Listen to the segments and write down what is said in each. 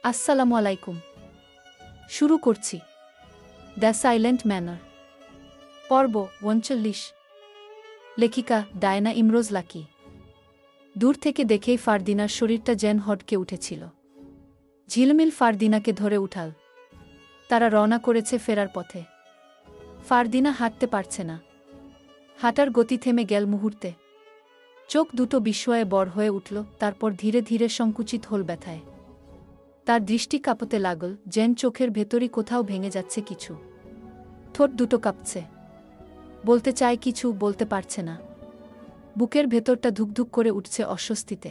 আসসালামু আলাইকুম। শুরু করছি দ্য সাইলেন্ট ম্যানার, পর্ব ৩৯। লেখিকা ডায়না ইমরোজ লাকি। দূর থেকে দেখেই ফারদিনার শরীরটা যেন হটকে উঠেছিল। ঝিলমিল ফারদিনাকে ধরে উঠাল। তারা রওনা করেছে ফেরার পথে। ফারদিনা হাঁটতে পারছে না। হাঁটার গতি থেমে গেল মুহূর্তে। চোখ দুটো বিস্ময়ে বড় হয়ে উঠল, তারপর ধীরে ধীরে সংকুচিত হল ব্যথায়। তার দৃষ্টি কাঁপতে লাগল, যেন চোখের ভেতরই কোথাও ভেঙে যাচ্ছে কিছু। ঠোঁট দুটো কাঁপছে। বলতে চায় কিছু, বলতে পারছে না। বুকের ভেতরটা ধুকধুক করে উঠছে অস্বস্তিতে।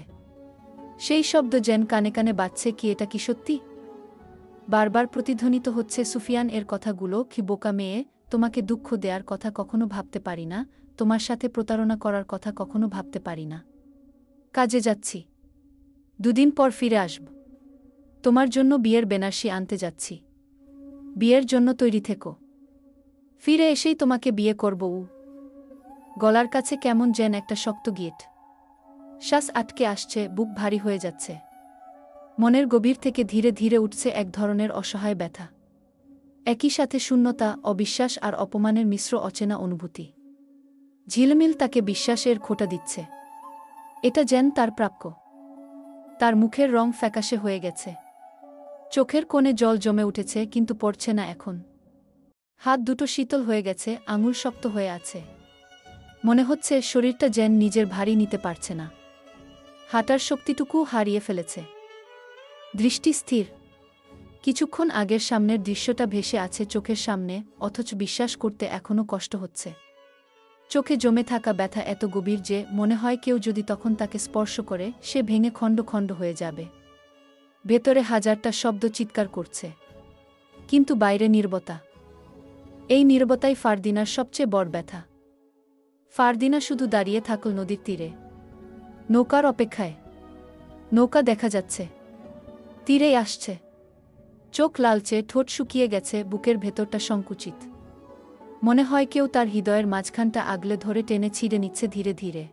সেই শব্দ যেন কানে কানে বাজছে, কি এটা কি সত্যি? বারবার প্রতিধ্বনিত হচ্ছে সুফিয়ান এর কথাগুলো, কি বোকা মেয়ে, তোমাকে দুঃখ দেয়ার কথা কখনো ভাবতে পারি না, তোমার সাথে প্রতারণা করার কথা কখনো ভাবতে পারি না। কাজে যাচ্ছি, ২ দিন পর ফিরে আসব। তোমার জন্য বিয়ের বেনারসি আনতে যাচ্ছি। বিয়ের জন্য তৈরি থেকো। ফিরে এসেই তোমাকে বিয়ে করব। গলার কাছে কেমন যেন একটা শক্ত গিট। শ্বাস আটকে আসছে, বুক ভারী হয়ে যাচ্ছে। মনের গভীর থেকে ধীরে ধীরে উঠছে এক ধরনের অসহায় ব্যথা। একই সাথে শূন্যতা, অবিশ্বাস আর অপমানের মিশ্র অচেনা অনুভূতি। ঝিলমিল তাকে বিশ্বাসের খোঁটা দিচ্ছে। এটা যেন তার প্রাপ্য। তার মুখের রং ফ্যাকাশে হয়ে গেছে। চোখের কোণে জল জমে উঠেছে, কিন্তু পড়ছে না এখন। হাত দুটো শীতল হয়ে গেছে, আঙুল শক্ত হয়ে আছে। মনে হচ্ছে শরীরটা যেন নিজের ভারী নিতে পারছে না। হাঁটার শক্তিটুকুও হারিয়ে ফেলেছে। দৃষ্টি স্থির। কিছুক্ষণ আগের সামনের দৃশ্যটা ভেসে আছে চোখের সামনে, অথচ বিশ্বাস করতে এখনও কষ্ট হচ্ছে। চোখে জমে থাকা ব্যথা এত গভীর যে মনে হয় কেউ যদি তখন তাকে স্পর্শ করে, সে ভেঙে খণ্ড খণ্ড হয়ে যাবে। ভেতরে হাজারটা শব্দ চিৎকার করছে, কিন্তু বাইরে নীরবতা। এই নীরবতাই ফারদিনার সবচেয়ে বড় ব্যথা। ফারদিনা শুধু দাঁড়িয়ে থাকল নদীর তীরে, নৌকার অপেক্ষায়। নৌকা দেখা যাচ্ছে, তীরেই আসছে। চোখ লালচে, ঠোঁট শুকিয়ে গেছে, বুকের ভেতরটা সংকুচিত। মনে হয় কেউ তার হৃদয়ের মাঝখানটা আগলে ধরে টেনে ছিঁড়ে নিচ্ছে ধীরে ধীরে।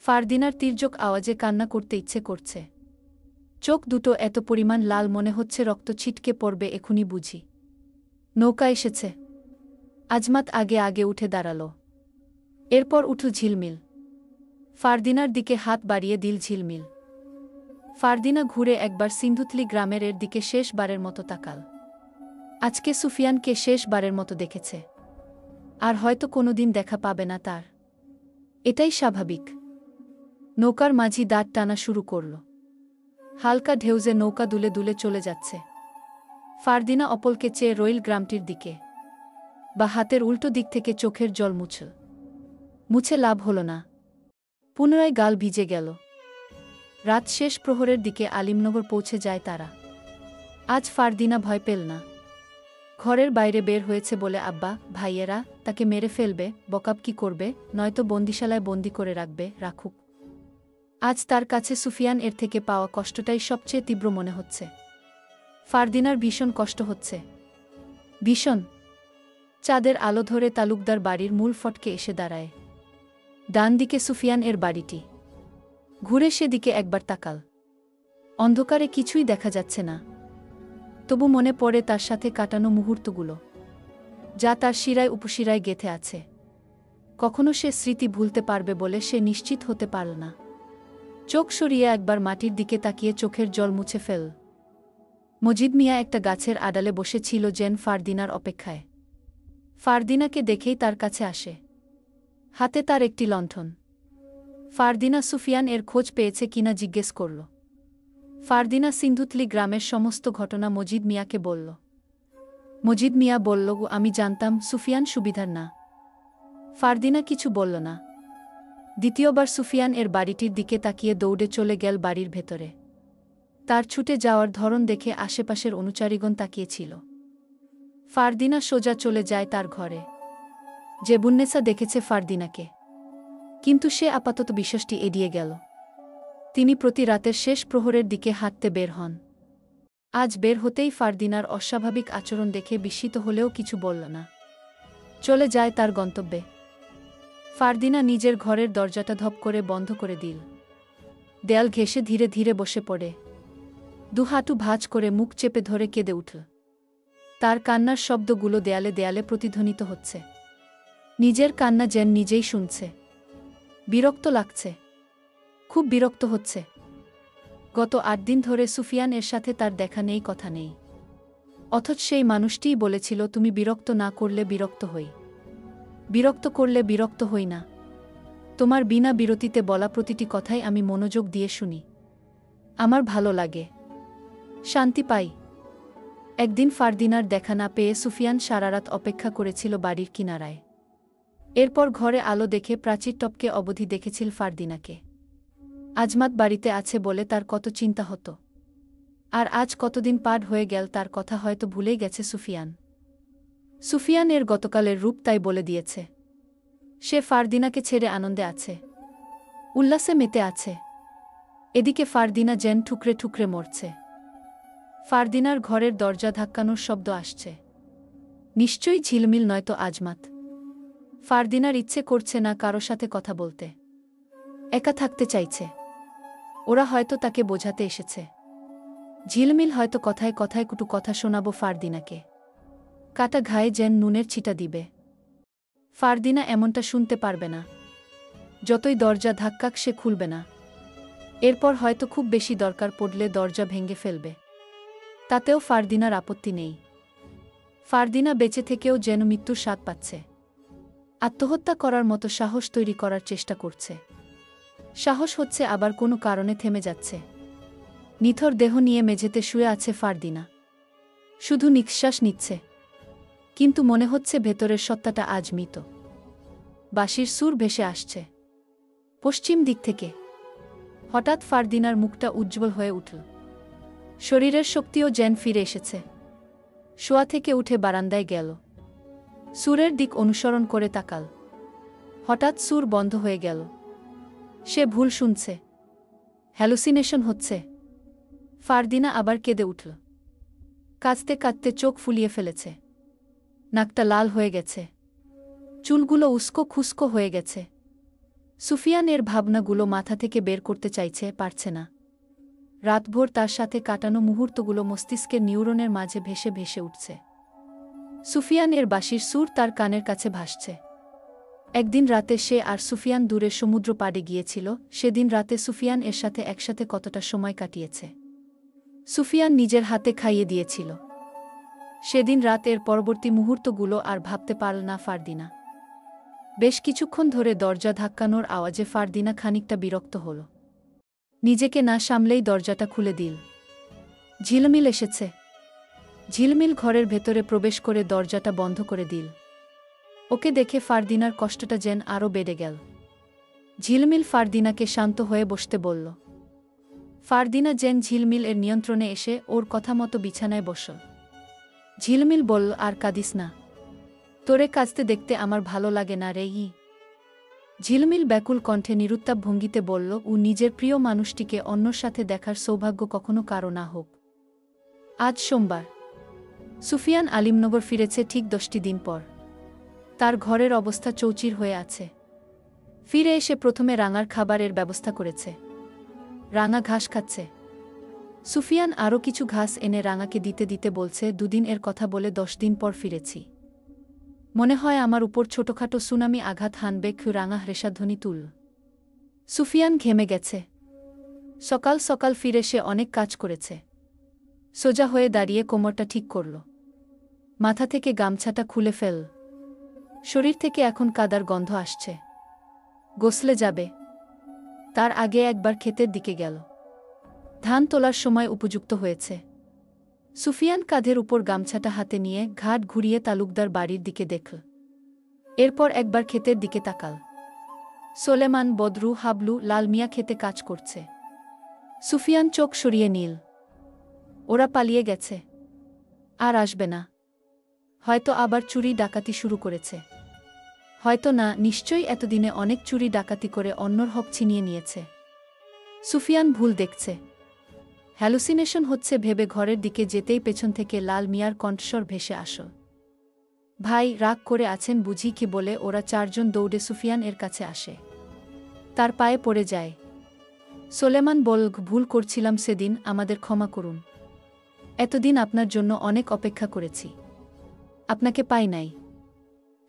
ফারদিনার তীর্যক আওয়াজে কান্না করতে ইচ্ছে করছে। চোখ দুটো এত পরিমাণ লাল, মনে হচ্ছে রক্ত ছিটকে পড়বে এখুনি বুঝি। নৌকা এসেছে। আজমাত আগে আগে উঠে দাঁড়াল। এরপর উঠল ঝিলমিল। ফারদিনার দিকে হাত বাড়িয়ে দিল ঝিলমিল। ফারদিনা ঘুরে একবার সিন্ধুতলি গ্রামের এর দিকে শেষবারের মতো তাকাল। আজকে সুফিয়ানকে শেষবারের মতো দেখেছে। আর হয়তো কোনোদিন দেখা পাবে না তার। এটাই স্বাভাবিক। নৌকার মাঝি দাঁড় টানা শুরু করল। হালকা ঢেউজে নৌকা দুলে দুলে চলে যাচ্ছে। ফারদিনা অপলকে চেয়ে রইল গ্রামটির দিকে। বা হাতের উল্টো দিক থেকে চোখের জল মুছল। মুছে লাভ হল না। পুনরায় গাল ভিজে গেল। রাত শেষ প্রহরের দিকে আলিমনগর পৌঁছে যায় তারা। আজ ফারদিনা ভয় পেল না। ঘরের বাইরে বের হয়েছে বলে আব্বা, ভাইয়েরা তাকে মেরে ফেলবে, বকাব কি করবে, নয়তো বন্দিশালায় বন্দি করে রাখবে, রাখুক। আজ তার কাছে সুফিয়ান এর থেকে পাওয়া কষ্টটাই সবচেয়ে তীব্র মনে হচ্ছে। ফারদিনার ভীষণ কষ্ট হচ্ছে। ভীষণ। চাঁদের আলো ধরে তালুকদার বাড়ির মূল ফটকে এসে দাঁড়ায়। ডান দিকে সুফিয়ান এর বাড়িটি। ঘুরে সেদিকে একবার তাকাল। অন্ধকারে কিছুই দেখা যাচ্ছে না। তবু মনে পড়ে তার সাথে কাটানো মুহূর্তগুলো, যা তার শিরায় উপশিরায় গেঁথে আছে। কখনো সে স্মৃতি ভুলতে পারবে বলে সে নিশ্চিত হতে পারল না। চোখ সরিয়ে একবার মাটির দিকে তাকিয়ে চোখের জল মুছে ফেল। মজিদ মিয়া একটা গাছের আড়ালে বসেছিল যেন ফারদিনার অপেক্ষায়। ফারদিনাকে দেখেই তার কাছে আসে। হাতে তার একটি লণ্ঠন। ফারদিনা সুফিয়ান এর খোঁজ পেয়েছে কিনা জিজ্ঞেস করল। ফারদিনা সিন্ধুতলি গ্রামের সমস্ত ঘটনা মজিদ মিয়াকে বলল। মজিদ মিয়া বলল, আমি জানতাম সুফিয়ান সুবিধার না। ফারদিনা কিছু বলল না। দ্বিতীয়বার সুফিয়ান এর বাড়িটির দিকে তাকিয়ে দৌড়ে চলে গেল বাড়ির ভেতরে। তার ছুটে যাওয়ার ধরন দেখে আশেপাশের অনুচারীগণ তাকিয়েছিল। ফারদিনা সোজা চলে যায় তার ঘরে। জেবুন্নেসা দেখেছে ফারদিনাকে, কিন্তু সে আপাতত বিশ্বাসটি এড়িয়ে গেল। তিনি প্রতি রাতের শেষ প্রহরের দিকে হাঁটতে বের হন। আজ বের হতেই ফারদিনার অস্বাভাবিক আচরণ দেখে বিস্মিত হলেও কিছু বলল না। চলে যায় তার গন্তব্যে। ফারদিনা নিজের ঘরের দরজাটা ধপ করে বন্ধ করে দিল। দেয়াল ঘেঁষে ধীরে ধীরে বসে পড়ে। দুহাঁটু ভাঁজ করে মুখ চেপে ধরে কেঁদে উঠল। তার কান্নার শব্দগুলো দেয়ালে দেয়ালে প্রতিধ্বনিত হচ্ছে। নিজের কান্না যেন নিজেই শুনছে। বিরক্ত লাগছে, খুব বিরক্ত হচ্ছে। গত ৮ দিন ধরে সুফিয়ান এর সাথে তার দেখা নেই, কথা নেই। অথচ সেই মানুষটিই বলেছিল, তুমি বিরক্ত না করলে বিরক্ত হই, বিরক্ত করলে বিরক্ত হই না। তোমার বিনা বিরতিতে বলা প্রতিটি কথাই আমি মনোযোগ দিয়ে শুনি। আমার ভালো লাগে, শান্তি পাই। একদিন ফারদিনার দেখা না পেয়ে সুফিয়ান সারারাত অপেক্ষা করেছিল বাড়ির কিনারায়। এরপর ঘরে আলো দেখে প্রাচীর টপকে অবধি দেখেছিল ফারদিনাকে। আজমাত বাড়িতে আছে বলে তার কত চিন্তা হতো। আর আজ কতদিন পার হয়ে গেল, তার কথা হয়তো ভুলেই গেছে সুফিয়ান। সুফিয়ান এর গতকালের রূপ তাই বলে দিয়েছে। সে ফারদিনাকে ছেড়ে আনন্দে আছে, উল্লাসে মেতে আছে। এদিকে ফারদিনা যেন ঠুকরে ঠুকরে মরছে। ফারদিনার ঘরের দরজা ধাক্কানোর শব্দ আসছে। নিশ্চয়ই ঝিলমিল নয়তো আজমাত। ফারদিনার ইচ্ছে করছে না কারো সাথে কথা বলতে, একা থাকতে চাইছে। ওরা হয়তো তাকে বোঝাতে এসেছে। ঝিলমিল হয়তো কথায় কথায় কুটু কথা শোনাবো ফারদিনাকে, কাটা ঘায়ে যেন নুনের ছিটা দিবে। ফারদিনা এমনটা শুনতে পারবে না। যতই দরজা ধাক্কাক সে খুলবে না। এরপর হয়তো খুব বেশি দরকার পড়লে দরজা ভেঙে ফেলবে, তাতেও ফারদিনার আপত্তি নেই। ফারদিনা বেঁচে থেকেও যেন মৃত্যুর স্বাদ পাচ্ছে। আত্মহত্যা করার মতো সাহস তৈরি করার চেষ্টা করছে। সাহস হচ্ছে, আবার কোনো কারণে থেমে যাচ্ছে। নিথর দেহ নিয়ে মেঝেতে শুয়ে আছে ফারদিনা। শুধু নিঃশ্বাস নিচ্ছে, কিন্তু মনে হচ্ছে ভেতরের সত্তাটা আজ মৃত। বাঁশির সুর ভেসে আসছে পশ্চিম দিক থেকে। হঠাৎ ফারদিনার মুখটা উজ্জ্বল হয়ে উঠল। শরীরের শক্তিও যেন ফিরে এসেছে। শোয়া থেকে উঠে বারান্দায় গেল। সুরের দিক অনুসরণ করে তাকাল। হঠাৎ সুর বন্ধ হয়ে গেল। সে ভুল শুনছে, হ্যালুসিনেশন হচ্ছে। ফারদিনা আবার কেঁদে উঠল। কাঁদতে কাঁদতে চোখ ফুলিয়ে ফেলেছে। নাকটা লাল হয়ে গেছে, চুলগুলো উস্কো খুস্কো হয়ে গেছে। সুফিয়ান এর ভাবনাগুলো মাথা থেকে বের করতে চাইছে, পারছে না। রাতভর তার সাথে কাটানো মুহূর্তগুলো মস্তিষ্কের নিউরনের মাঝে ভেসে ভেসে উঠছে। সুফিয়ান এর বাঁশির সুর তার কানের কাছে ভাসছে। একদিন রাতে সে আর সুফিয়ান দূরে সমুদ্র পাড়ে গিয়েছিল। সেদিন রাতে সুফিয়ান এর সাথে একসাথে কতটা সময় কাটিয়েছে। সুফিয়ান নিজের হাতে খাইয়ে দিয়েছিল। সেদিন রাত এর পরবর্তী মুহূর্তগুলো আর ভাবতে পারল না ফারদিনা। বেশ কিছুক্ষণ ধরে দরজা ধাক্কানোর আওয়াজে ফারদিনা খানিকটা বিরক্ত হল। নিজেকে না সামলেই দরজাটা খুলে দিল। ঝিলমিল এসেছে। ঝিলমিল ঘরের ভেতরে প্রবেশ করে দরজাটা বন্ধ করে দিল। ওকে দেখে ফারদিনার কষ্টটা যেন আরও বেড়ে গেল। ঝিলমিল ফারদিনাকে শান্ত হয়ে বসতে বলল। ফারদিনা যেন ঝিলমিল এর নিয়ন্ত্রণে এসে ওর কথা মতো বিছানায় বসল। ঝিলমিল বলল, আর কাঁদিস না, তোরে কাঁদতে দেখতে আমার ভালো লাগে না রে। ঝিলমিল ব্যাকুল কণ্ঠে নিরুত্তাপ ভঙ্গিতে বলল, ও নিজের প্রিয় মানুষটিকে অন্যর সাথে দেখার সৌভাগ্য কখনো কারো না হোক। আজ সোমবার। সুফিয়ান আলিমনগর ফিরেছে ঠিক 10টি দিন পর। তার ঘরের অবস্থা চৌচির হয়ে আছে। ফিরে এসে প্রথমে রাঙার খাবারের ব্যবস্থা করেছে। রাঙা ঘাস খাচ্ছে। সুফিয়ান আরও কিছু ঘাস এনে রাঙাকে দিতে দিতে বলছে, 2 দিন এর কথা বলে 10 দিন পর ফিরেছি। মনে হয় আমার উপর ছোটখাটো সুনামি আঘাত হানবে। রাঙা হ্রেষাধ্বনি তুল। সুফিয়ান ঘেমে গেছে। সকাল সকাল ফিরে সে অনেক কাজ করেছে। সোজা হয়ে দাঁড়িয়ে কোমরটা ঠিক করল। মাথা থেকে গামছাটা খুলে ফেল। শরীর থেকে এখন কাদার গন্ধ আসছে। গোসলে যাবে। তার আগে একবার ক্ষেতের দিকে গেল। ধান তোলার সময় উপযুক্ত হয়েছে। সুফিয়ান কাঁধের উপর গামছাটা হাতে নিয়ে ঘাট ঘুরিয়ে তালুকদার বাড়ির দিকে দেখল। এরপর একবার ক্ষেতের দিকে তাকাল। সোলেমান, বদরু, হাবলু, লাল মিয়া খেতে কাজ করছে। সুফিয়ান চোখ সরিয়ে নিল। ওরা পালিয়ে গেছে, আর আসবে না। হয়তো আবার চুরি ডাকাতি শুরু করেছে। হয়তো না, নিশ্চয়ই এতদিনে অনেক চুরি ডাকাতি করে অন্যর হক ছিনিয়ে নিয়েছে। সুফিয়ান ভুল দেখছে, হ্যালুসিনেশন হচ্ছে ভেবে ঘরের দিকে যেতেই পেছন থেকে লাল মিয়ার কণ্ঠস্বর ভেসে আসল। ভাই, রাগ করে আছেন বুঝি কি বলে ওরা 4 জন দৌড়ে সুফিয়ান এর কাছে আসে। তার পায়ে পড়ে যায়। সোলেমান বলল, ভুল করছিলাম সেদিন, আমাদের ক্ষমা করুন। এতদিন আপনার জন্য অনেক অপেক্ষা করেছি। আপনাকে পাই নাই।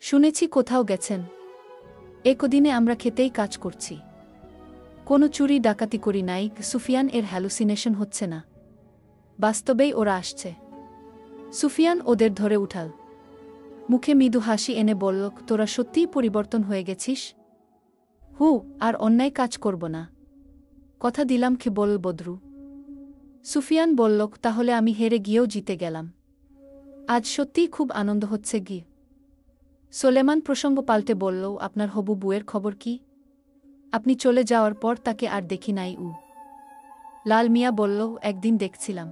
শুনেছি কোথাও গেছেন। একদিনে আমরা খেতেই কাজ করছি। কোনো চুরি ডাকাতি করি নাই। সুফিয়ান এর হ্যালুসিনেশন হচ্ছে না, বাস্তবেই ওরা আসছে। সুফিয়ান ওদের ধরে উঠাল। মুখে মৃদু হাসি এনে বলল, তোরা সত্যিই পরিবর্তন হয়ে গেছিস। আর অন্যায় কাজ করব না, কথা দিলাম। কে বলল বদরু। সুফিয়ান বলল, তাহলে আমি হেরে গিয়েও জিতে গেলাম। আজ সত্যিই খুব আনন্দ হচ্ছে গি। সোলেমান প্রসঙ্গ পাল্টে বলল, আপনার হবু বুয়ের খবর কি? আপনি চলে যাওয়ার পর তাকে আর দেখি নাই। লাল মিয়া বলল, একদিন দেখছিলাম,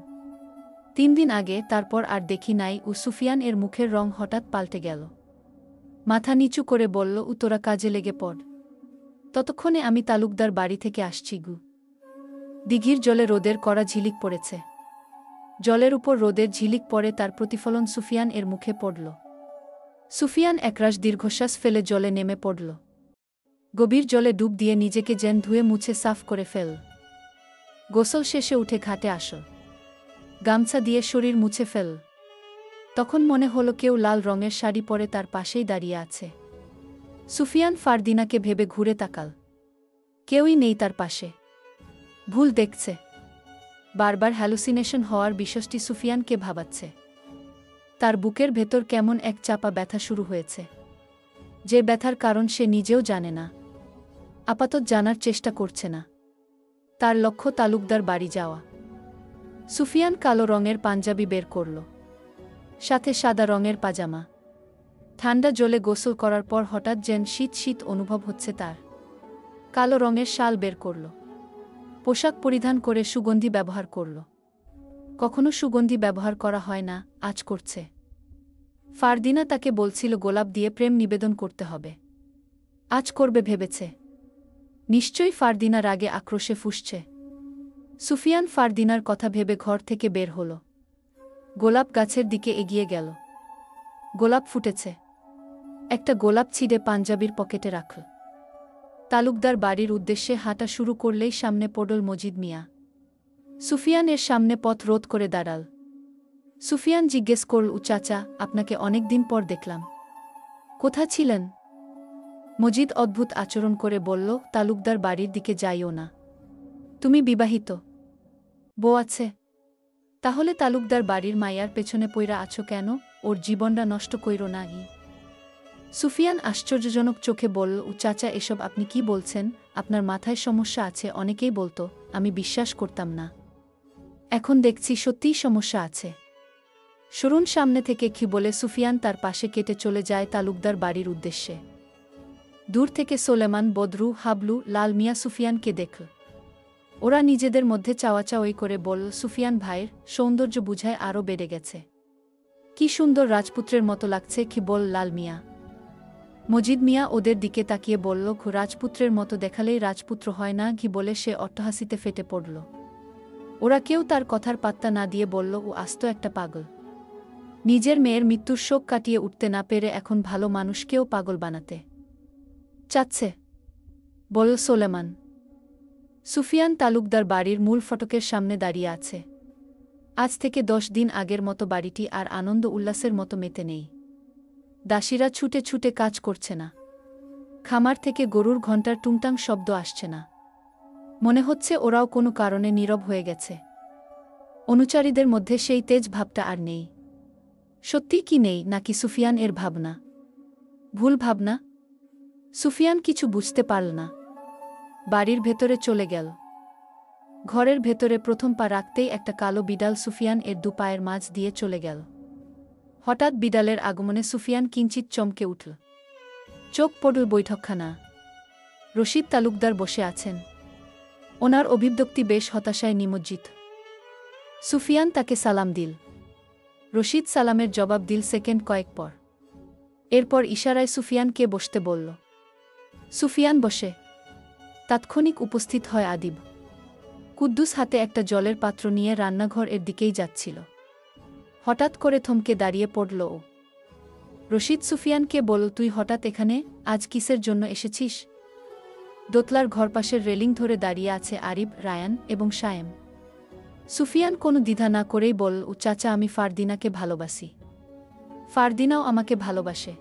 3 দিন আগে, তারপর আর দেখি নাই। সুফিয়ান এর মুখের রং হঠাৎ পাল্টে গেল। মাথা নিচু করে বলল, তোরা কাজে লেগে পড়। ততক্ষণে আমি তালুকদার বাড়ি থেকে আসছি। দিঘির জলে রোদের কড়া ঝিলিক পড়েছে। জলের উপর রোদের ঝিলিক পড়ে, তার প্রতিফলন সুফিয়ান এর মুখে পড়ল। সুফিয়ান একরাশ দীর্ঘশ্বাস ফেলে জলে নেমে পড়ল। গভীর জলে ডুব দিয়ে নিজেকে যেন ধুয়ে মুছে সাফ করে ফেল। গোসল শেষে উঠে ঘাটে আসল। গামছা দিয়ে শরীর মুছে ফেল। তখন মনে হলো কেউ লাল রঙের শাড়ি পরে তার পাশেই দাঁড়িয়ে আছে। সুফিয়ান ফারদিনাকে ভেবে ঘুরে তাকাল। কেউই নেই তার পাশে। ভুল দেখছে। বারবার হ্যালুসিনেশন হওয়ার বিষয়টি সুফিয়ানকে ভাবাচ্ছে। তার বুকের ভেতর কেমন এক চাপা ব্যথা শুরু হয়েছে, যে ব্যথার কারণ সে নিজেও জানে না, আপাতত জানার চেষ্টা করছে না। তার লক্ষ্য তালুকদার বাড়ি যাওয়া। সুফিয়ান কালো রঙের পাঞ্জাবি বের করল, সাথে সাদা রঙের পাজামা। ঠান্ডা জলে গোসল করার পর হঠাৎ যেন শীত শীত অনুভব হচ্ছে তার। কালো রঙের শাল বের করল, পোশাক পরিধান করে সুগন্ধি ব্যবহার করল। কখনো সুগন্ধি ব্যবহার করা হয় না, আজ করছে। ফারদিনা তাকে বলছিল গোলাপ দিয়ে প্রেম নিবেদন করতে হবে, আজ করবে ভেবেছে। নিশ্চয়ই ফারদিনা রাগে আক্রোশে ফুঁসছে। সুফিয়ান ফারদিনার কথা ভেবে ঘর থেকে বের হল। গোলাপ গাছের দিকে এগিয়ে গেল। গোলাপ ফুটেছে। একটা গোলাপ ছিঁড়ে পাঞ্জাবির পকেটে রাখল। তালুকদার বাড়ির উদ্দেশ্যে হাঁটা শুরু করলেই সামনে পড়ল মজিদ মিয়া। সুফিয়ান এর সামনে পথ রোধ করে দাঁড়াল। সুফিয়ান জিজ্ঞেস করল, চাচা, আপনাকে অনেক দিন পর দেখলাম, কোথা ছিলেন? মজিদ অদ্ভুত আচরণ করে বলল, তালুকদার বাড়ির দিকে যাইও না। তুমি বিবাহিত? বউ আছে? তাহলে তালুকদার বাড়ির মাইয়ার পেছনে পইরা আছো কেন? ওর জীবনটা নষ্ট কইরো না। সুফিয়ান আশ্চর্যজনক চোখে বলল, চাচা, এসব আপনি কি বলছেন? আপনার মাথায় সমস্যা আছে। অনেকেই বলতো, আমি বিশ্বাস করতাম না। এখন দেখছি সত্যিই সমস্যা আছে। সরুন সামনে থেকে, কি বলে সুফিয়ান তার পাশে কেটে চলে যায় তালুকদার বাড়ির উদ্দেশ্যে। দূর থেকে সোলেমান, বদরু, হাবলু, লাল মিয়া সুফিয়ানকে দেখল। ওরা নিজেদের মধ্যে চাওয়াচাওয়ি করে বলল, সুফিয়ান ভাইয়ের সৌন্দর্য বুঝায় আরও বেড়ে গেছে। কি সুন্দর রাজপুত্রের মতো লাগছে। কি বল লাল মিয়া? মজিদ মিয়া ওদের দিকে তাকিয়ে বলল, রাজপুত্রের মতো দেখালেই রাজপুত্র হয় না। ঘি বলে সে অট্টহাসিতে ফেটে পড়ল। ওরা কেউ তার কথার পাত্তা না দিয়ে বলল, ও আস্ত একটা পাগল। নিজের মেয়ের মৃত্যুর শোক কাটিয়ে উঠতে না পেরে এখন ভালো মানুষকেও পাগল বানাতে চাচ্ছে, বলল সোলেমান। সুফিয়ান তালুকদার বাড়ির মূল ফটকের সামনে দাঁড়িয়ে আছে। আজ থেকে 10 দিন আগের মতো বাড়িটি আর আনন্দ উল্লাসের মতো মেতে নেই। দাসীরা ছুটে ছুটে কাজ করছে না। খামার থেকে গরুর ঘণ্টার টুংটাং শব্দ আসছে না। মনে হচ্ছে ওরাও কোনো কারণে নীরব হয়ে গেছে। অনুচারীদের মধ্যে সেই তেজ ভাবটা আর নেই। সত্যি কি নেই, নাকি সুফিয়ান এর ভাবনা? ভুল ভাবনা? সুফিয়ান কিছু বুঝতে পারল না। বাড়ির ভেতরে চলে গেল। ঘরের ভেতরে প্রথম পা রাখতেই একটা কালো বিড়াল সুফিয়ান এর 2 পায়ের মাঝ দিয়ে চলে গেল। হঠাৎ বিড়ালের আগমনে সুফিয়ান কিঞ্চিত চমকে উঠল। চোখ পড়ল বৈঠকখানা। রশিদ তালুকদার বসে আছেন। ওনার অভিব্যক্তি বেশ হতাশায় নিমজ্জিত। সুফিয়ান তাকে সালাম দিল। রশিদ সালামের জবাব দিল সেকেন্ড কয়েক পর। এরপর ইশারায় সুফিয়ানকে বসতে বলল। সুফিয়ান বসে। তাৎক্ষণিক উপস্থিত হয় আদিব। কুদ্দুস হাতে একটা জলের পাত্র নিয়ে রান্নাঘর এর দিকেই যাচ্ছিল। হঠাৎ করে থমকে দাঁড়িয়ে পড়ল ও। রশিদ সুফিয়ানকে বলল, তুই হঠাৎ এখানে, আজ কিসের জন্য এসেছিস? দোতলার ঘরপাশের রেলিং ধরে দাঁড়িয়ে আছে আরিব, রায়ান এবং শায়েম। সুফিয়ান কোনো দ্বিধা না করেই বলল, চাচা আমি ফারদিনাকে ভালোবাসি। ফারদিনাও আমাকে ভালোবাসে।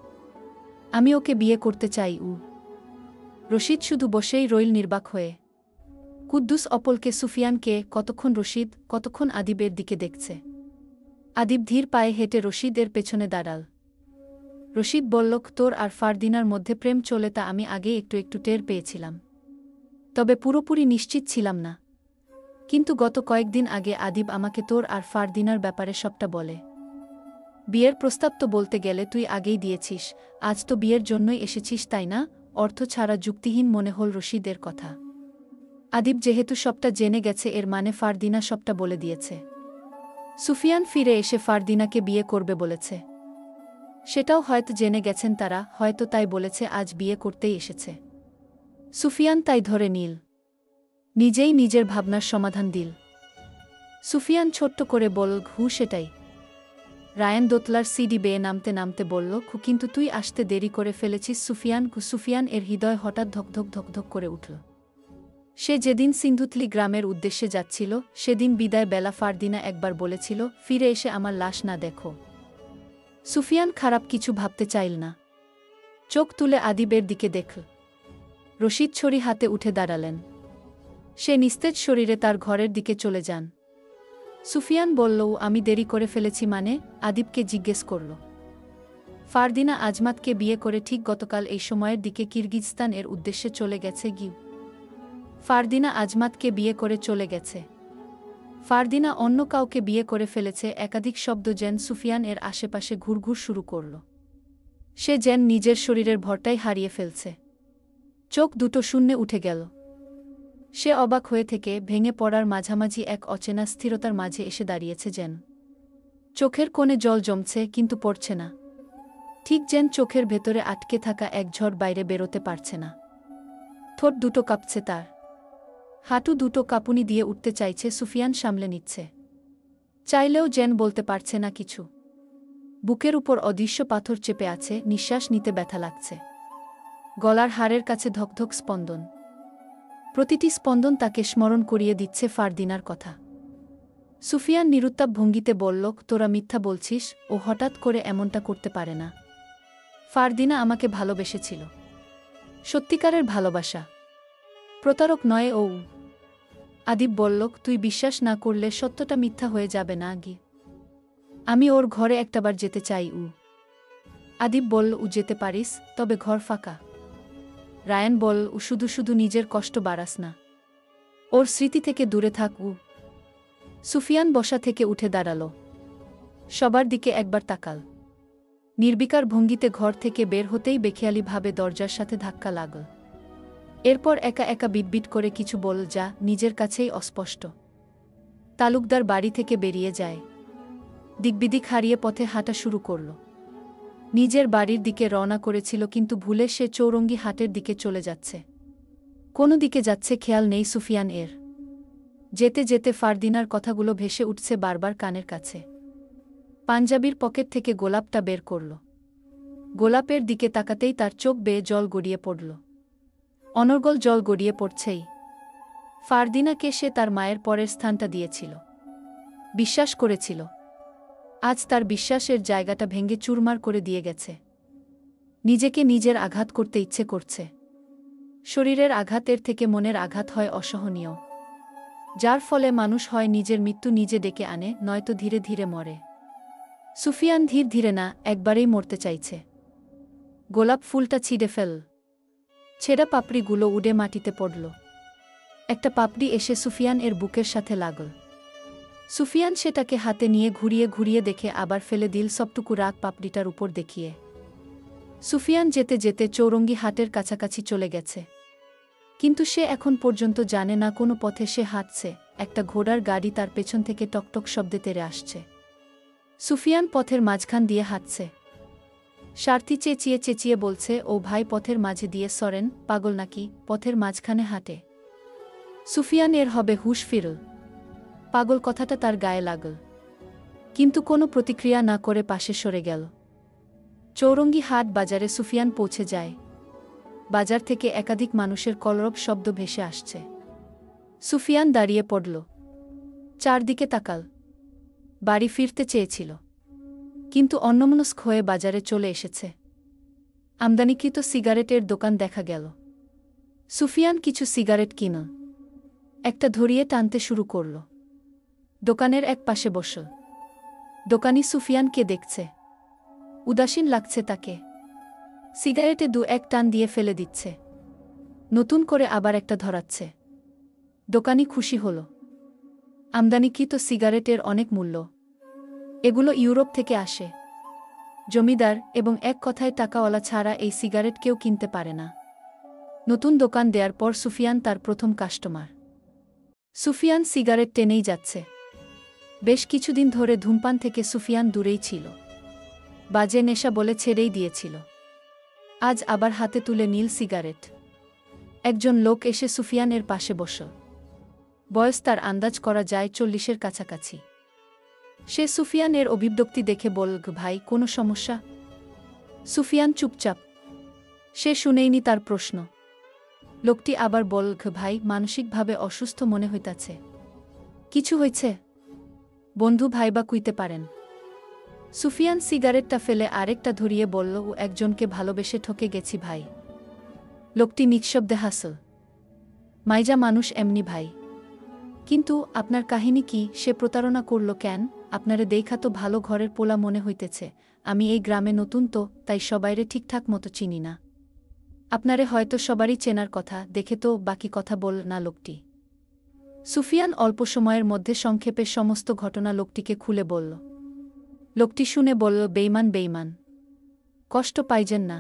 আমি ওকে বিয়ে করতে চাই। রশিদ শুধু বসেই রইল নির্বাক হয়ে। কুদ্দুস অপলকে, সুফিয়ানকে, কতক্ষণ রশিদ, কতক্ষণ আদিবের দিকে দেখছে। আদিব ধীর পায়ে হেঁটে রশিদের পেছনে দাঁড়াল। রশিদ বলল, তোর আর ফারদিনার মধ্যে প্রেম চলে তা আমি আগে একটু একটু টের পেয়েছিলাম, তবে পুরোপুরি নিশ্চিত ছিলাম না। কিন্তু গত কয়েকদিন আগে আদিব আমাকে তোর আর ফারদিনার ব্যাপারে সবটা বলে। বিয়ের প্রস্তাব তো বলতে গেলে তুই আগেই দিয়েছিস, আজ তো বিয়ের জন্যই এসেছিস তাই না? অর্থ ছাড়া যুক্তিহীন মনে হল রশিদের কথা। আদিব যেহেতু সবটা জেনে গেছে এর মানে ফারদিনা সবটা বলে দিয়েছে। সুফিয়ান ফিরে এসে ফারদিনাকে বিয়ে করবে বলেছে। সেটাও হয়তো জেনে গেছেন তারা, হয়তো তাই বলেছে আজ বিয়ে করতেই এসেছে। সুফিয়ান তাই ধরে নিল, নিজেই নিজের ভাবনার সমাধান দিল। সুফিয়ান ছোট্ট করে বলল, সেটাই। রায়ান দোতলার সিডি বেয়ে নামতে নামতে বলল, কিন্তু তুই আসতে দেরি করে ফেলেছিস সুফিয়ান। সুফিয়ান এর হৃদয় হঠাৎ ধকধক ধকধক করে উঠল। সে যেদিন সিন্ধুতলি গ্রামের উদ্দেশ্যে যাচ্ছিল সেদিন বিদায় বেলা ফারদিনা একবার বলেছিল, ফিরে এসে আমার লাশ না দেখো। সুফিয়ান খারাপ কিছু ভাবতে চাইল না। চোখ তুলে আদিবের দিকে দেখল। রশিদ ছড়ি হাতে উঠে দাঁড়ালেন। সে নিস্তেজ শরীরে তার ঘরের দিকে চলে যান। সুফিয়ান বলল, আমি দেরি করে ফেলেছি মানে? আদিবকে জিজ্ঞেস করল। ফারদিনা আজমাতকে বিয়ে করে ঠিক গতকাল এই সময়ের দিকে কিরগিজস্তান এর উদ্দেশ্যে চলে গেছে। ফারদিনা আজমাতকে বিয়ে করে চলে গেছে। ফারদিনা অন্য কাউকে বিয়ে করে ফেলেছে। একাধিক শব্দ যেন সুফিয়ান এর আশেপাশে ঘুরঘুর শুরু করল। সে যেন নিজের শরীরের ভরটাই হারিয়ে ফেলছে। চোখ দুটো শূন্যে উঠে গেল। সে অবাক হয়ে থেকে ভেঙে পড়ার মাঝামাঝি এক অচেনা স্থিরতার মাঝে এসে দাঁড়িয়েছে যেন। চোখের কোণে জল জমছে কিন্তু পড়ছে না, ঠিক যেন চোখের ভেতরে আটকে থাকা এক ঝড় বাইরে বেরোতে পারছে না। ঠোঁট দুটো কাঁপছে তার, হাঁটু দুটো কাঁপুনি দিয়ে উঠতে চাইছে। সুফিয়ান সামলে নিচ্ছে, চাইলেও যেন বলতে পারছে না কিছু। বুকের উপর অদৃশ্য পাথর চেপে আছে, নিঃশ্বাস নিতে ব্যথা লাগছে। গলার হাড়ের কাছে ধকধক স্পন্দন। প্রতিটি স্পন্দন তাকে স্মরণ করিয়ে দিচ্ছে ফারদিনার কথা। সুফিয়ান নিরুত্তাপ ভঙ্গিতে বলল, তোরা মিথ্যা বলছিস, ও হঠাৎ করে এমনটা করতে পারে না। ফারদিনা আমাকে ভালোবেসেছিল, সত্যিকারের ভালোবাসা, প্রতারক নয় ও। আদিব বলল, তুই বিশ্বাস না করলে সত্যটা মিথ্যা হয়ে যাবে না আমি ওর ঘরে একটাবার যেতে চাই। আদিব বলল, যেতে পারিস, তবে ঘর ফাঁকা। রায়ান বলল, শুধু শুধু নিজের কষ্ট বাড়াস না, ওর স্মৃতি থেকে দূরে থাক। সুফিয়ান বসা থেকে উঠে দাঁড়াল, সবার দিকে একবার তাকাল। নির্বিকার ভঙ্গিতে ঘর থেকে বের হতেই বেখেয়ালিভাবে দরজার সাথে ধাক্কা লাগল। এরপর একা একা বিটবিট করে কিছু বলল, যা নিজের কাছেই অস্পষ্ট। তালুকদার বাড়ি থেকে বেরিয়ে যায়, দিকবিদিক হারিয়ে পথে হাঁটা শুরু করল। নিজের বাড়ির দিকে রওনা করেছিল কিন্তু ভুলে সে চৌরঙ্গি হাটের দিকে চলে যাচ্ছে। কোনো দিকে যাচ্ছে খেয়াল নেই সুফিয়ান এর। যেতে যেতে ফারদিনার কথাগুলো ভেসে উঠছে বারবার কানের কাছে। পাঞ্জাবির পকেট থেকে গোলাপটা বের করল। গোলাপের দিকে তাকাতেই তার চোখ বেয়ে জল গড়িয়ে পড়ল। অনর্গল জল গড়িয়ে পড়ছেই। ফারদিনাকে সে তার মায়ের পরের স্থানটা দিয়েছিল, বিশ্বাস করেছিল। আজ তার বিশ্বাসের জায়গাটা ভেঙে চুরমার করে দিয়ে গেছে। নিজেকে নিজের আঘাত করতে ইচ্ছে করছে। শরীরের আঘাতের থেকে মনের আঘাত হয় অসহনীয়, যার ফলে মানুষ হয় নিজের মৃত্যু নিজে ডেকে আনে, নয়তো ধীরে ধীরে মরে। সুফিয়ান ধীর ধীরে না, একবারেই মরতে চাইছে। গোলাপ ফুলটা ছিঁড়ে ফেল। ছেঁড়া পাপড়িগুলো উড়ে মাটিতে পড়ল। একটা পাপড়ি এসে সুফিয়ান এর বুকের সাথে লাগল। সুফিয়ান সেটাকে হাতে নিয়ে ঘুরিয়ে ঘুরিয়ে দেখে আবার ফেলে দিল সবটুকু রাগ পাপড়িটার উপর দেখিয়ে। সুফিয়ান যেতে যেতে চৌরঙ্গি হাটের কাছাকাছি চলে গেছে, কিন্তু সে এখন পর্যন্ত জানে না কোনো পথে সে হাঁটছে। একটা ঘোড়ার গাড়ি তার পেছন থেকে টকটক শব্দে তেড়ে আসছে। সুফিয়ান পথের মাঝখান দিয়ে হাঁটছে। সারথি চেঁচিয়ে চেঁচিয়ে বলছে, ও ভাই পথের মাঝে দিয়ে সরেন, পাগল নাকি, পথের মাঝখানে হাঁটে। সুফিয়ান এর হবে হুঁশ ফিরল। পাগল কথাটা তার গায়ে লাগল, কিন্তু কোনো প্রতিক্রিয়া না করে পাশে সরে গেল। চৌরঙ্গি হাট বাজারে সুফিয়ান পৌঁছে যায়। বাজার থেকে একাধিক মানুষের কলরব শব্দ ভেসে আসছে। সুফিয়ান দাঁড়িয়ে পড়ল, চারদিকে তাকাল। বাড়ি ফিরতে চেয়েছিল, কিন্তু অন্যমনস্ক হয়ে বাজারে চলে এসেছে। আমদানিকৃত সিগারেটের দোকান দেখা গেল। সুফিয়ান কিছু সিগারেট কিনল, একটা ধরিয়ে টানতে শুরু করল। দোকানের এক পাশে বসল। দোকানি সুফিয়ানকে দেখছে, উদাসীন লাগছে তাকে। সিগারেটে দু এক টান দিয়ে ফেলে দিচ্ছে, নতুন করে আবার একটা ধরাচ্ছে। দোকানি খুশি হল। আমদানিকৃত সিগারেটের অনেক মূল্য, এগুলো ইউরোপ থেকে আসে। জমিদার এবং এক কথায় টাকাওয়ালা ছাড়া এই সিগারেট কেউ কিনতে পারে না। নতুন দোকান দেওয়ার পর সুফিয়ান তার প্রথম কাস্টমার। সুফিয়ান সিগারেট টেনেই যাচ্ছে। বেশ কিছুদিন ধরে ধূমপান থেকে সুফিয়ান দূরেই ছিল, বাজে নেশা বলে ছেড়েই দিয়েছিল। আজ আবার হাতে তুলে নীল সিগারেট। একজন লোক এসে সুফিয়ানের পাশে বসল। বয়স তার আন্দাজ করা যায় 40-এর কাছাকাছি। সে সুফিয়ানের অভিব্যক্তি দেখে বলল, ভাই কোনো সমস্যা? সুফিয়ান চুপচাপ, সে শুনেইনি তার প্রশ্ন। লোকটি আবার বলল, ভাই মানসিকভাবে অসুস্থ মনে হইতাছে। কিছু হয়েছে? বন্ধু ভাইবা কুইতে পারেন। সুফিয়ান সিগারেটটা ফেলে আরেকটা ধরিয়ে বলল, ও একজনকে ভালোবেসে ঠকে গেছি ভাই। লোকটি নিঃশব্দে হাসল। মাইজা মানুষ এমনি ভাই। কিন্তু আপনার কাহিনী কি? সে প্রতারণা করল কেন? আপনারে দেখা তো ভালো ঘরের পোলা মনে হইতেছে। আমি এই গ্রামে নতুন তো, তাই সবাইরে ঠিকঠাক মতো চিনি না। আপনারে হয়তো সবারই চেনার কথা, দেখে তো বাকি কথা বল না লোকটি। সুফিয়ান অল্প সময়ের মধ্যে সংক্ষেপে সমস্ত ঘটনা লোকটিকে খুলে বলল। লোকটি শুনে বলল, বেইমান বেইমান, কষ্ট পাইজেন না,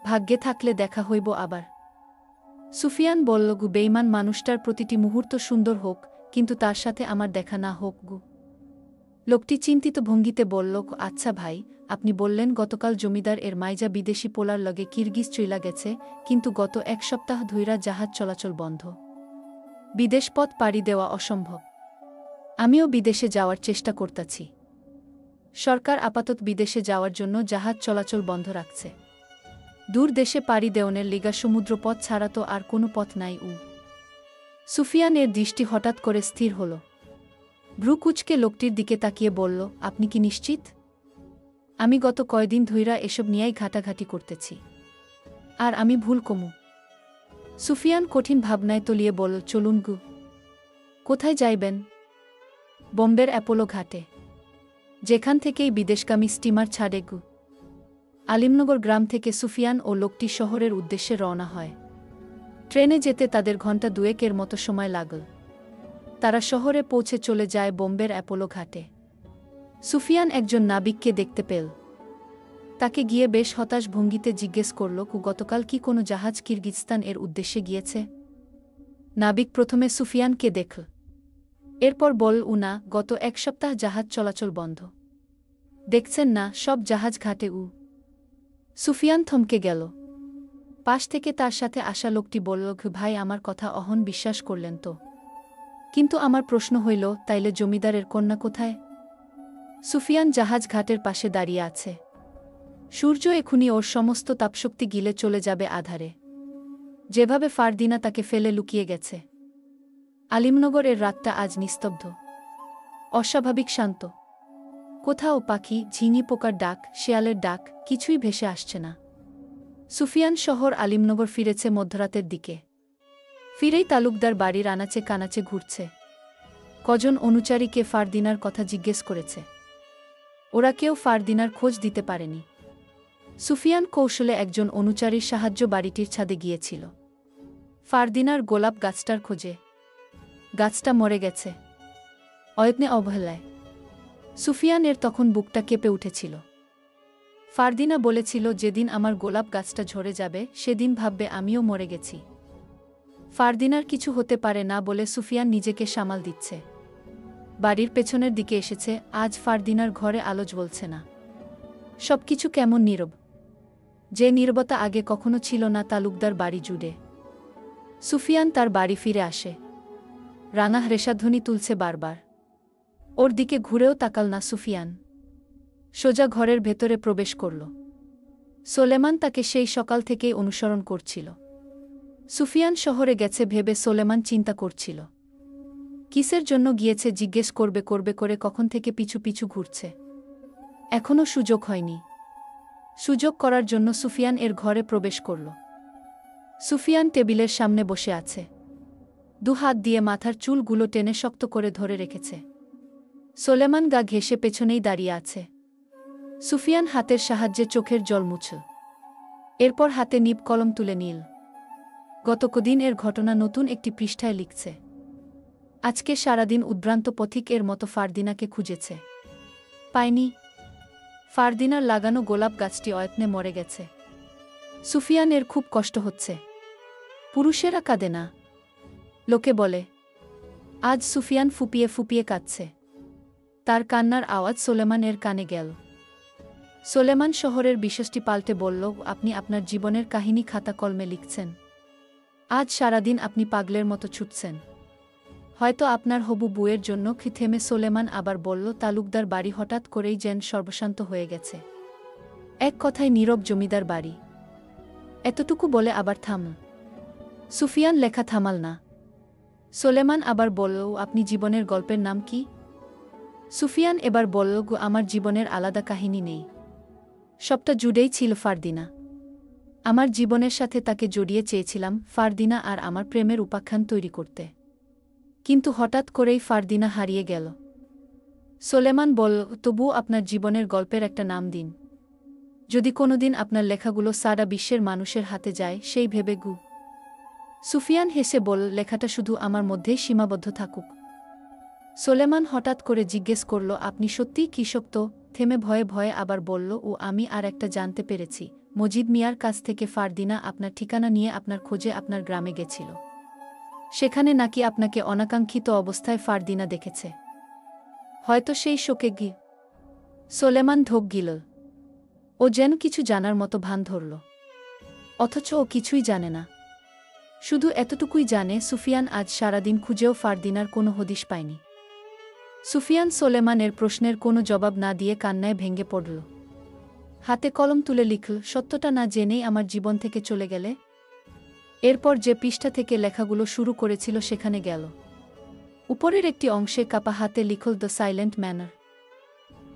ভাগ্যে থাকলে দেখা হইব আবার। সুফিয়ান বলল, বেইমান মানুষটার প্রতিটি মুহূর্ত সুন্দর হোক, কিন্তু তার সাথে আমার দেখা না হোক গু। লোকটি চিন্তিত ভঙ্গিতে বলল, আচ্ছা ভাই, আপনি বললেন গতকাল জমিদার এর মাইজা বিদেশি পোলার লগে কিরগিজ চইলা গেছে, কিন্তু গত এক সপ্তাহ ধইরা জাহাজ চলাচল বন্ধ। বিদেশ পথ পাড়ি দেওয়া অসম্ভব। আমিও বিদেশে যাওয়ার চেষ্টা করতাছি। সরকার আপাতত বিদেশে যাওয়ার জন্য জাহাজ চলাচল বন্ধ রাখছে। দূর দেশে পাড়ি দেওয়ানের লিগা সমুদ্রপথ ছাড়া তো আর কোনো পথ নাই। সুফিয়ানের দৃষ্টি হঠাৎ করে স্থির হল। ভ্রু কুচকে লোকটির দিকে তাকিয়ে বলল, আপনি কি নিশ্চিত? আমি গত কয়দিন ধইরা এসব নিয়েই ঘাটাঘাটি করতেছি। আর আমি ভুল কমু? সুফিয়ান কঠিন ভাবনায় তলিয়ে বলল, চলুন গু। কোথায় যাইবেন? বোম্বের অ্যাপোলো ঘাটে, যেখান থেকেই বিদেশগামী স্টিমার ছাড়ে গু। আলিমনগর গ্রাম থেকে সুফিয়ান ও লোকটি শহরের উদ্দেশ্যে রওনা হয়। ট্রেনে যেতে তাদের ঘণ্টা দুয়েকের মতো সময় লাগল। তারা শহরে পৌঁছে চলে যায় বোম্বের অ্যাপোলো ঘাটে। সুফিয়ান একজন নাবিককে দেখতে পেল। তাকে গিয়ে বেশ হতাশ ভঙ্গিতে জিজ্ঞেস করল, গতকাল কি কোনো জাহাজ কিরগিজস্তান এর উদ্দেশ্যে গিয়েছে? নাবিক প্রথমে সুফিয়ানকে দেখল, এরপর বল, না, গত এক সপ্তাহ জাহাজ চলাচল বন্ধ। দেখছেন না, সব জাহাজ ঘাটে। সুফিয়ান থমকে গেল। পাশ থেকে তার সাথে আসা লোকটি বলল, ভাই আমার কথা অহন বিশ্বাস করলেন তো? কিন্তু আমার প্রশ্ন হইল, তাইলে জমিদারের কন্যা কোথায়? সুফিয়ান জাহাজ ঘাটের পাশে দাঁড়িয়ে আছে। সূর্য এখুনি ওর সমস্ত তাপশক্তি গিলে চলে যাবে আধারে, যেভাবে ফারদিনা তাকে ফেলে লুকিয়ে গেছে। আলিমনগর এর রাতটা আজ নিস্তব্ধ, অস্বাভাবিক শান্ত। কোথাও পাখি, ঝিঙি পোকার ডাক, শেয়ালের ডাক কিছুই ভেসে আসছে না। সুফিয়ান শহর আলিমনগর ফিরেছে মধ্যরাতের দিকে। ফিরেই তালুকদার বাড়ির আনাচে কানাচে ঘুরছে। কজন অনুচারীকে ফারদিনার কথা জিজ্ঞেস করেছে, ওরা কেউ ফারদিনার খোঁজ দিতে পারেনি। সুফিয়ান কৌশলে একজন অনুচারীর সাহায্য বাড়িটির ছাদে গিয়েছিল ফারদিনার গোলাপ গাছটার খোঁজে। গাছটা মরে গেছে, অয়ত্নে অবহেলায়। সুফিয়ানের তখন বুকটা কেঁপে উঠেছিল। ফারদিনা বলেছিল, যেদিন আমার গোলাপ গাছটা ঝরে যাবে সেদিন ভাববে আমিও মরে গেছি। ফারদিনার কিছু হতে পারে না বলে সুফিয়ান নিজেকে সামাল দিচ্ছে। বাড়ির পেছনের দিকে এসেছে। আজ ফারদিনার ঘরে আলো জ্বলছে না। সবকিছু কেমন নীরব, যে নীরবতা আগে কখনো ছিল না তালুকদার বাড়ি জুড়ে। সুফিয়ান তার বাড়ি ফিরে আসে। রাঙা হ্রেষাধ্বনি তুলছে বারবার। ওর দিকে ঘুরেও তাকাল না সুফিয়ান। সোজা ঘরের ভেতরে প্রবেশ করল। সোলেমান তাকে সেই সকাল থেকেই অনুসরণ করছিল। সুফিয়ান শহরে গেছে ভেবে সোলেমান চিন্তা করছিল। কিসের জন্য গিয়েছে জিজ্ঞেস করবে করবে করে কখন থেকে পিছু পিছু ঘুরছে। এখনও সুযোগ হয়নি। সুযোগ করার জন্য সুফিয়ান এর ঘরে প্রবেশ করল। সুফিয়ান টেবিলের সামনে বসে আছে। দুহাত দিয়ে মাথার চুলগুলো টেনে শক্ত করে ধরে রেখেছে। সোলেমান গা ঘেঁষে পেছনেই দাঁড়িয়ে আছে। সুফিয়ান হাতের সাহায্যে চোখের জল মুছল। এরপর হাতে নিব কলম তুলে নিল। গত কদিন এর ঘটনা নতুন একটি পৃষ্ঠায় লিখছে। আজকে সারাদিন উদ্ভ্রান্ত পথিক এর মতো ফারদিনাকে খুঁজেছে, পায়নি। ফারদিনার লাগানো গোলাপ গাছটি অয়ত্নে মরে গেছে। সুফিয়ান এর খুব কষ্ট হচ্ছে। পুরুষেরা কাঁদে না, লোকে বলে। আজ সুফিয়ান ফুপিয়ে ফুপিয়ে কাঁদছে। তার কান্নার আওয়াজ সোলেমান এর কানে গেল। সোলেমান শহরের বিষয়টি পাল্টে বলল, আপনি আপনার জীবনের কাহিনী খাতা কলমে লিখছেন। আজ সারাদিন আপনি পাগলের মতো ছুটছেন। হয়তো আপনার হবু বুয়ের জন্য। থেমে সোলেমান আবার বলল, তালুকদার বাড়ি হঠাৎ করেই যেন সর্বশান্ত হয়ে গেছে। এক কথায় নীরব জমিদার বাড়ি। এতটুকু বলে আবার থামল। সুফিয়ান লেখা থামাল না। সোলেমান আবার বলল, আপনি জীবনের গল্পের নাম কি? সুফিয়ান এবার বলল, আমার জীবনের আলাদা কাহিনী নেই। সবটা জুড়েই ছিল ফারদিনা। আমার জীবনের সাথে তাকে জড়িয়ে চেয়েছিলাম ফারদিনা আর আমার প্রেমের উপাখ্যান তৈরি করতে। কিন্তু হঠাৎ করেই ফারদিনা হারিয়ে গেল। সোলেমান বলল, তবুও আপনার জীবনের গল্পের একটা নাম দিন। যদি কোনোদিন আপনার লেখাগুলো সারা বিশ্বের মানুষের হাতে যায় সেই ভেবে গু। সুফিয়ান হেসে বলল, লেখাটা শুধু আমার মধ্যেই সীমাবদ্ধ থাকুক। সোলেমান হঠাৎ করে জিজ্ঞেস করল, আপনি সত্যিই কৃষক তো? থেমে ভয়ে ভয়ে আবার বলল, ও আমি আর একটা জানতে পেরেছি। মজিদ মিয়ার কাছ থেকে ফারদিনা আপনার ঠিকানা নিয়ে আপনার খোঁজে আপনার গ্রামে গেছিল। সেখানে নাকি আপনাকে অনাকাঙ্ক্ষিত অবস্থায় ফারদিনা দেখেছে। হয়তো সেই শোকে গি। সোলেমান ধোক গিল। ও যেন কিছু জানার মতো ভান ধরল। অথচ ও কিছুই জানে না। শুধু এতটুকুই জানে, সুফিয়ান আজ সারাদিন খুঁজেও ফারদিনার কোনো হদিশ পায়নি। সুফিয়ান সোলেমানের প্রশ্নের কোনো জবাব না দিয়ে কান্নায় ভেঙে পড়ল। হাতে কলম তুলে লিখল, সত্যটা না জেনেই আমার জীবন থেকে চলে গেলে। এরপর যে পৃষ্ঠা থেকে লেখাগুলো শুরু করেছিল সেখানে গেল। উপরের একটি অংশে কাপা হাতে লিখল, দ্য সাইলেন্ট ম্যানার।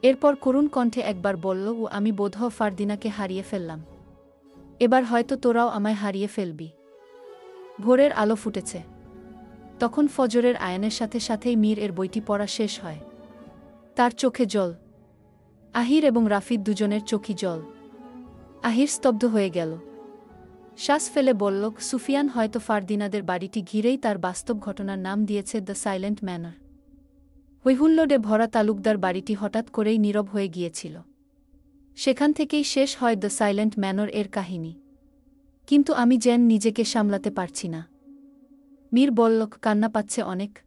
এরপর করুণ কণ্ঠে একবার বলল, ও আমি বোধহয় ফারদিনাকে হারিয়ে ফেললাম। এবার হয়তো তোরাও আমায় হারিয়ে ফেলবি। ভোরের আলো ফুটেছে। তখন ফজরের আয়ানের সাথে সাথেই মীর এর বইটি পড়া শেষ হয়। তার চোখে জল। আহির এবং রাফিদ দুজনের চোখই জল। আহির স্তব্ধ হয়ে গেল। শ্বাস ফেলে বলল, সুফিয়ান হয়তো ফারদিনাদের বাড়িটি ঘিরেই তার বাস্তব ঘটনার নাম দিয়েছে দ্য সাইলেন্ট ম্যানার। হৈহুল্লোড়ে ভরা তালুকদার বাড়িটি হঠাৎ করেই নীরব হয়ে গিয়েছিল। সেখান থেকেই শেষ হয় দ্য সাইলেন্ট ম্যানর এর কাহিনী। কিন্তু আমি যেন নিজেকে সামলাতে পারছি না। মীর বলল, কান্না পাচ্ছে অনেক।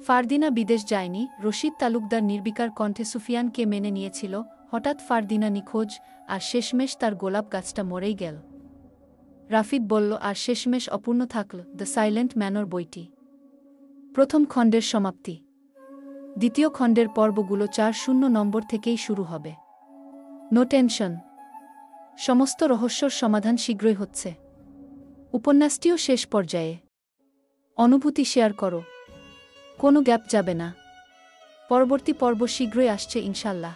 ফারদিনা বিদেশ যায়নি। রশিদ তালুকদার নির্বিকার কণ্ঠে সুফিয়ানকে মেনে নিয়েছিল। হঠাৎ ফারদিনা নিখোঁজ, আর শেষমেশ তার গোলাপ গাছটা মরেই গেল। রাফিদ বলল, আর শেষমেশ অপূর্ণ থাকল দ্য সাইলেন্ট ম্যানর বইটি। প্রথম খণ্ডের সমাপ্তি। দ্বিতীয় খণ্ডের পর্বগুলো 4-0 নম্বর থেকেই শুরু হবে। No tension. সমস্ত রহস্যর সমাধান শীঘ্রই হচ্ছে। উপন্যাসটিও শেষ পর্যায়ে। অনুভূতি শেয়ার করো। কোনো গ্যাপ যাবে না। পরবর্তী পর্ব শীঘ্রই আসছে ইনশাল্লাহ।